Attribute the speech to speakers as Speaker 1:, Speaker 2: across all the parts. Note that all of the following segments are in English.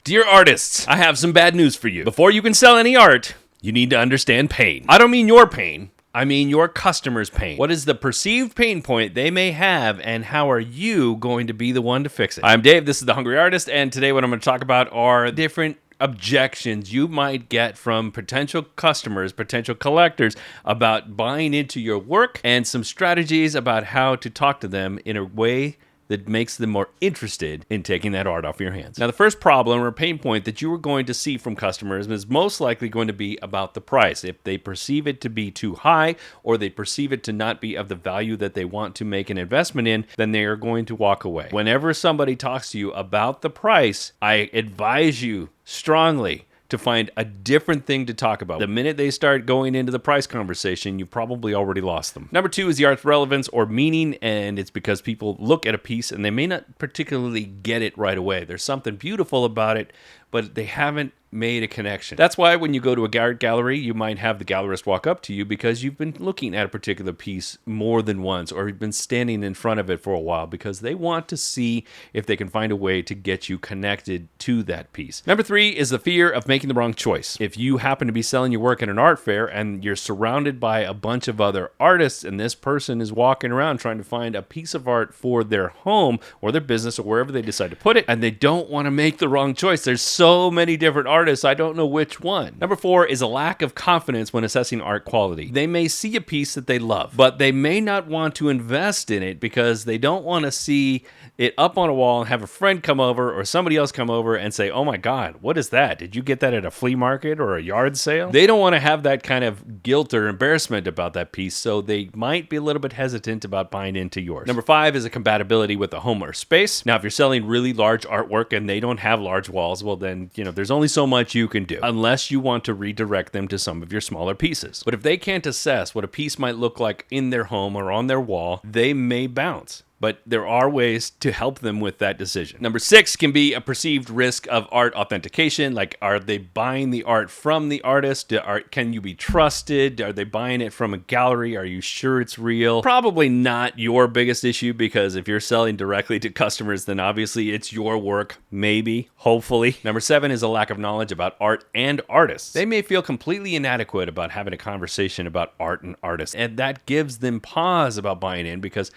Speaker 1: Dear artists, I have some bad news for you. Before you can sell any art, you need to understand pain. I don't mean your pain. I mean your customer's pain. What is the perceived pain point they may have, and how are you going to be the one to fix it? I'm Dave, this is The Hungry Artist, and today what I'm going to talk about are different objections you might get from potential customers, potential collectors, about buying into your work, and some strategies about how to talk to them in a way that makes them more interested in taking that art off your hands. Now, the first problem or pain point that you are going to see from customers is most likely going to be about the price. If they perceive it to be too high, or they perceive it to not be of the value that they want to make an investment in, then they are going to walk away. Whenever somebody talks to you about the price, I advise you strongly to find a different thing to talk about. The minute they start going into the price conversation, you've probably already lost them. Number two is the art's relevance or meaning, and it's because people look at a piece and they may not particularly get it right away. There's something beautiful about it, but they haven't made a connection. That's why when you go to a art gallery, you might have the gallerist walk up to you because you've been looking at a particular piece more than once, or you've been standing in front of it for a while because they want to see if they can find a way to get you connected to that piece. Number three is the fear of making the wrong choice. If you happen to be selling your work at an art fair and you're surrounded by a bunch of other artists, and this person is walking around trying to find a piece of art for their home or their business or wherever they decide to put it, and they don't want to make the wrong choice. There's so many different artists, I don't know which one. Number four is a lack of confidence when assessing art quality. They may see a piece that they love, but they may not want to invest in it because they don't want to see it up on a wall and have a friend come over or somebody else come over and say, oh my God, what is that? Did you get that at a flea market or a yard sale? They don't want to have that kind of guilt or embarrassment about that piece, so they might be a little bit hesitant about buying into yours. Number five is a compatibility with the home or space. Now, if you're selling really large artwork and they don't have large walls, well then, there's only so much you can do unless you want to redirect them to some of your smaller pieces. But if they can't assess what a piece might look like in their home or on their wall, they may bounce. But there are ways to help them with that decision. Number six can be a perceived risk of art authentication. Like, are they buying the art from the artist? Can you be trusted? Are they buying it from a gallery? Are you sure it's real? Probably not your biggest issue, because if you're selling directly to customers, then obviously it's your work, maybe, hopefully. Number seven is a lack of knowledge about art and artists. They may feel completely inadequate about having a conversation about art and artists, and that gives them pause about buying in because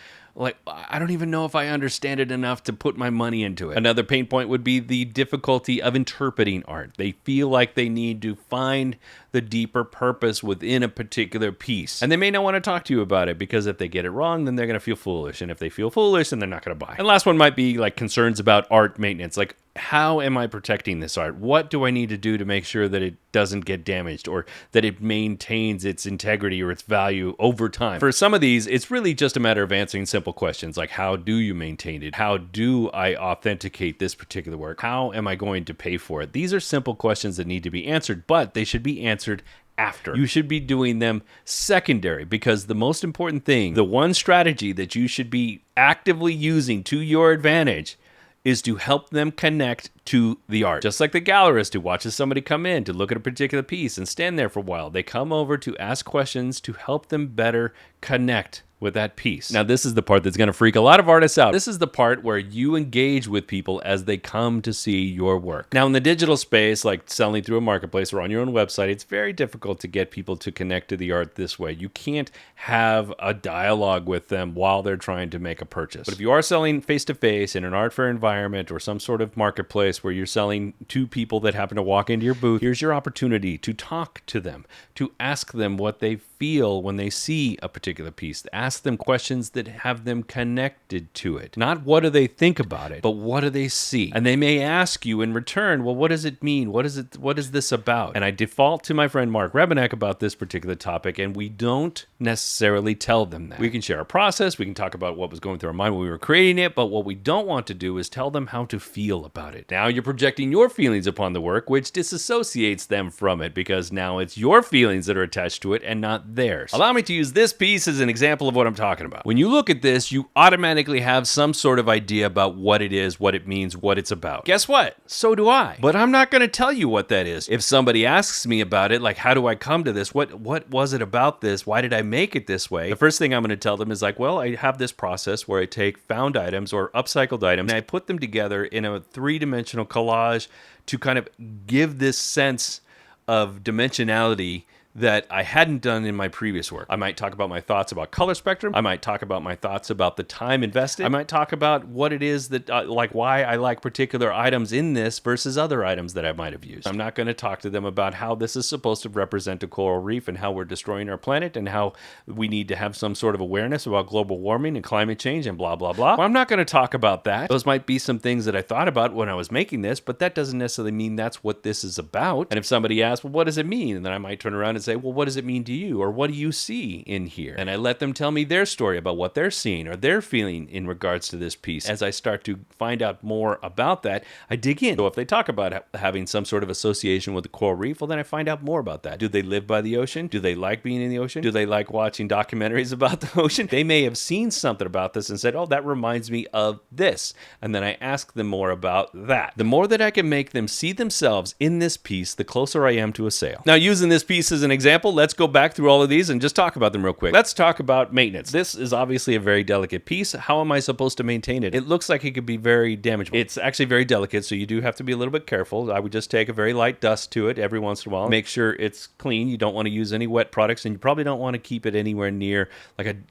Speaker 1: I don't even know if I understand it enough to put my money into it. Another pain point would be the difficulty of interpreting art. They feel like they need to find the deeper purpose within a particular piece. And they may not want to talk to you about it because if they get it wrong, then they're going to feel foolish. And if they feel foolish, then they're not going to buy. And last one might be concerns about art maintenance. How am I protecting this art? What do I need to do to make sure that it doesn't get damaged or that it maintains its integrity or its value over time? For some of these, it's really just a matter of answering simple questions like, how do you maintain it? How do I authenticate this particular work? How am I going to pay for it? These are simple questions that need to be answered, but they should be answered after. You should be doing them secondary, because the most important thing, the one strategy that you should be actively using to your advantage, is to help them connect to the art. Just like the gallerist who watches somebody come in to look at a particular piece and stand there for a while, they come over to ask questions to help them better connect with that piece. Now, this is the part that's going to freak a lot of artists out. This is the part where you engage with people as they come to see your work. Now, in the digital space, like selling through a marketplace or on your own website, it's very difficult to get people to connect to the art this way. You can't have a dialogue with them while they're trying to make a purchase. But if you are selling face-to-face in an art fair environment or some sort of marketplace where you're selling to people that happen to walk into your booth, here's your opportunity to talk to them, to ask them what they feel when they see a particular piece. Ask them questions that have them connected to it. Not what do they think about it, but what do they see? And they may ask you in return, well, what does it mean? What is this about? And I default to my friend Mark Rebenek about this particular topic, and we don't necessarily tell them that. We can share our process, we can talk about what was going through our mind when we were creating it, but what we don't want to do is tell them how to feel about it. Now you're projecting your feelings upon the work, which disassociates them from it, because now it's your feelings that are attached to it and not not theirs. Allow me to use this piece as an example of what I'm talking about. When you look at this, you automatically have some sort of idea about what it is, what it means, what it's about. Guess what? So do I. But I'm not going to tell you what that is. If somebody asks me about it, like, how do I come to this? What was it about this? Why did I make it this way? The first thing I'm going to tell them is like, well, I have this process where I take found items or upcycled items and I put them together in a three-dimensional collage to kind of give this sense of dimensionality that I hadn't done in my previous work. I might talk about my thoughts about color spectrum. I might talk about my thoughts about the time invested. I might talk about what it is that, like why I like particular items in this versus other items that I might have used. I'm not going to talk to them about how this is supposed to represent a coral reef and how we're destroying our planet and how we need to have some sort of awareness about global warming and climate change and blah, blah, blah. Well, I'm not going to talk about that. Those might be some things that I thought about when I was making this, but that doesn't necessarily mean that's what this is about. And if somebody asks, well, what does it mean? And then I might turn around and say, well, what does it mean to you? Or what do you see in here? And I let them tell me their story about what they're seeing or they're feeling in regards to this piece. As I start to find out more about that, I dig in. So if they talk about having some sort of association with the coral reef, well, then I find out more about that. Do they live by the ocean? Do they like being in the ocean? Do they like watching documentaries about the ocean? They may have seen something about this and said, oh, that reminds me of this. And then I ask them more about that. The more that I can make them see themselves in this piece, the closer I am to a sale. Now, using this piece as an example, let's go back through all of these and just talk about them real quick. Let's talk about maintenance. This is obviously a very delicate piece. How am I supposed to maintain it? It looks like it could be very damageable. It's actually very delicate, so you do have to be a little bit careful. I would just take a very light dust to it every once in a while. Make sure it's clean. You don't want to use any wet products, and you probably don't want to keep it anywhere near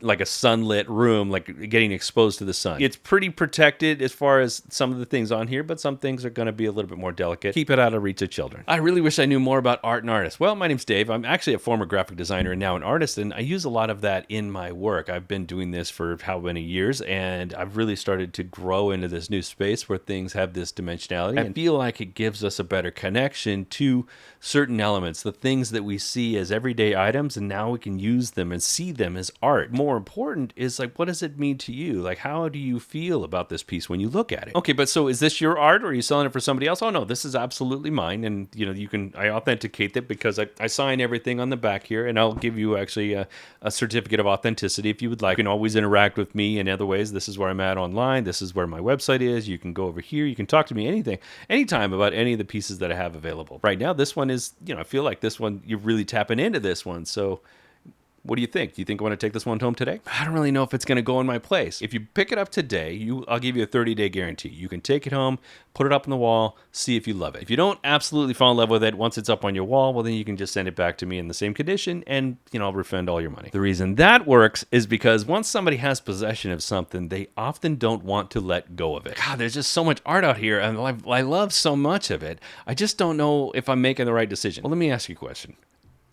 Speaker 1: like a sunlit room, like getting exposed to the sun. It's pretty protected as far as some of the things on here, but some things are going to be a little bit more delicate. Keep it out of reach of children. I really wish I knew more about art and artists. Well, my name's Dave. I'm actually a former graphic designer and now an artist, and I use a lot of that in my work. I've been doing this for how many years, and I've really started to grow into this new space where things have this dimensionality. I feel like it gives us a better connection to certain elements, the things that we see as everyday items, and now we can use them and see them as art. More important is like, what does it mean to you? Like, how do you feel about this piece when you look at it? Okay, but so is this your art, or are you selling it for somebody else? Oh no, this is absolutely mine, and I authenticate it because I sign everything on the back here, and I'll give you actually a certificate of authenticity if you would like. You can always interact with me in other ways. This is where I'm at online. This is where my website is. You can go over here. You can talk to me anytime about any of the pieces that I have available. Right now, this one is, I feel like this one, you're really tapping into this one. So what do you think? Do you think I want to take this one home today? I don't really know if it's going to go in my place. If you pick it up today, I'll give you a 30-day guarantee. You can take it home, put it up on the wall, see if you love it. If you don't absolutely fall in love with it once it's up on your wall, well, then you can just send it back to me in the same condition and, I'll refund all your money. The reason that works is because once somebody has possession of something, they often don't want to let go of it. God, there's just so much art out here, and I love so much of it. I just don't know if I'm making the right decision. Well, let me ask you a question.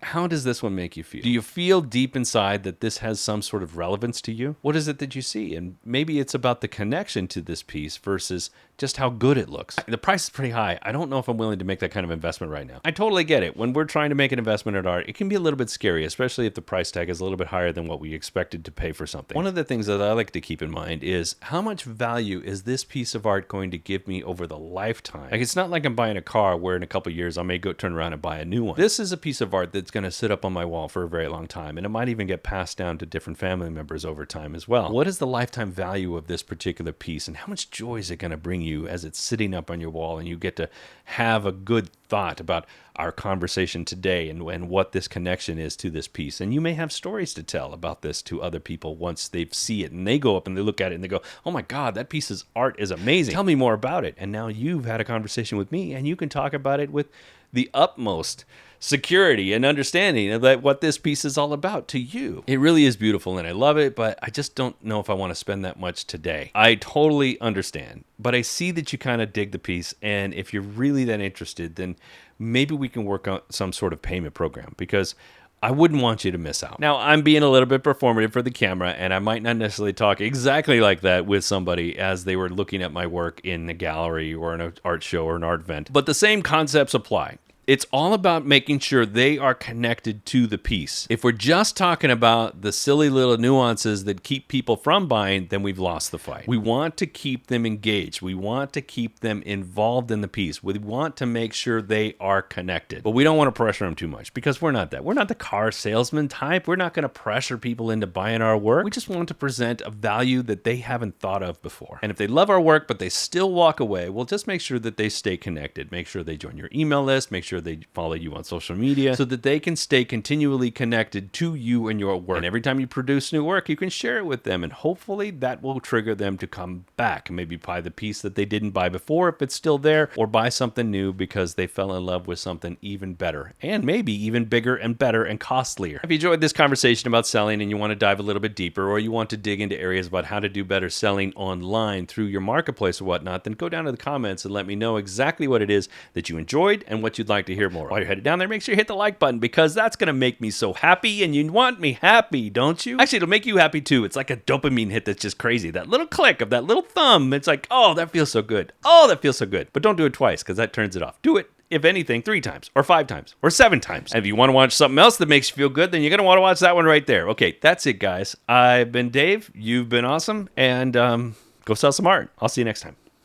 Speaker 1: How does this one make you feel? Do you feel deep inside that this has some sort of relevance to you? What is it that you see? And maybe it's about the connection to this piece versus just how good it looks. The price is pretty high. I don't know if I'm willing to make that kind of investment right now. I totally get it. When we're trying to make an investment in art, it can be a little bit scary, especially if the price tag is a little bit higher than what we expected to pay for something. One of the things that I like to keep in mind is how much value is this piece of art going to give me over the lifetime? Like, it's not like I'm buying a car where in a couple of years I may go turn around and buy a new one. This is a piece of art that's going to sit up on my wall for a very long time, and it might even get passed down to different family members over time as well. What is the lifetime value of this particular piece, and how much joy is it going to bring you as it's sitting up on your wall and you get to have a good thought about our conversation today and what this connection is to this piece? And you may have stories to tell about this to other people once they see it and they go up and they look at it and they go, oh my God, that piece of art is amazing. Tell me more about it. And now you've had a conversation with me and you can talk about it with the utmost security and understanding of that what this piece is all about to you. It really is beautiful and I love it, but I just don't know if I want to spend that much today. I totally understand, but I see that you kind of dig the piece, and if you're really that interested, then maybe we can work on some sort of payment program, because I wouldn't want you to miss out. Now, I'm being a little bit performative for the camera, and I might not necessarily talk exactly like that with somebody as they were looking at my work in a gallery or in an art show or an art event, but the same concepts apply. It's all about making sure they are connected to the piece. If we're just talking about the silly little nuances that keep people from buying, then we've lost the fight. We want to keep them engaged. We want to keep them involved in the piece. We want to make sure they are connected. But we don't want to pressure them too much because we're not that. We're not the car salesman type. We're not going to pressure people into buying our work. We just want to present a value that they haven't thought of before. And if they love our work, but they still walk away, we'll just make sure that they stay connected. Make sure they join your email list. Make sure they follow you on social media so that they can stay continually connected to you and your work. And every time you produce new work, you can share it with them. And hopefully that will trigger them to come back and maybe buy the piece that they didn't buy before if it's still there, or buy something new because they fell in love with something even better and maybe even bigger and better and costlier. If you enjoyed this conversation about selling and you want to dive a little bit deeper, or you want to dig into areas about how to do better selling online through your marketplace or whatnot, then go down to the comments and let me know exactly what it is that you enjoyed and what you'd like to hear more. While you're headed down there, make sure you hit the like button because that's going to make me so happy, and you want me happy, don't you? Actually, it'll make you happy too. It's like a dopamine hit that's just crazy. That little click of that little thumb, it's like, oh, that feels so good. Oh, that feels so good. But don't do it twice because that turns it off. Do it, if anything, 3 times or 5 times or 7 times. And if you want to watch something else that makes you feel good, then you're going to want to watch that one right there. Okay, that's it, guys. I've been Dave. You've been awesome. And go sell some art. I'll see you next time.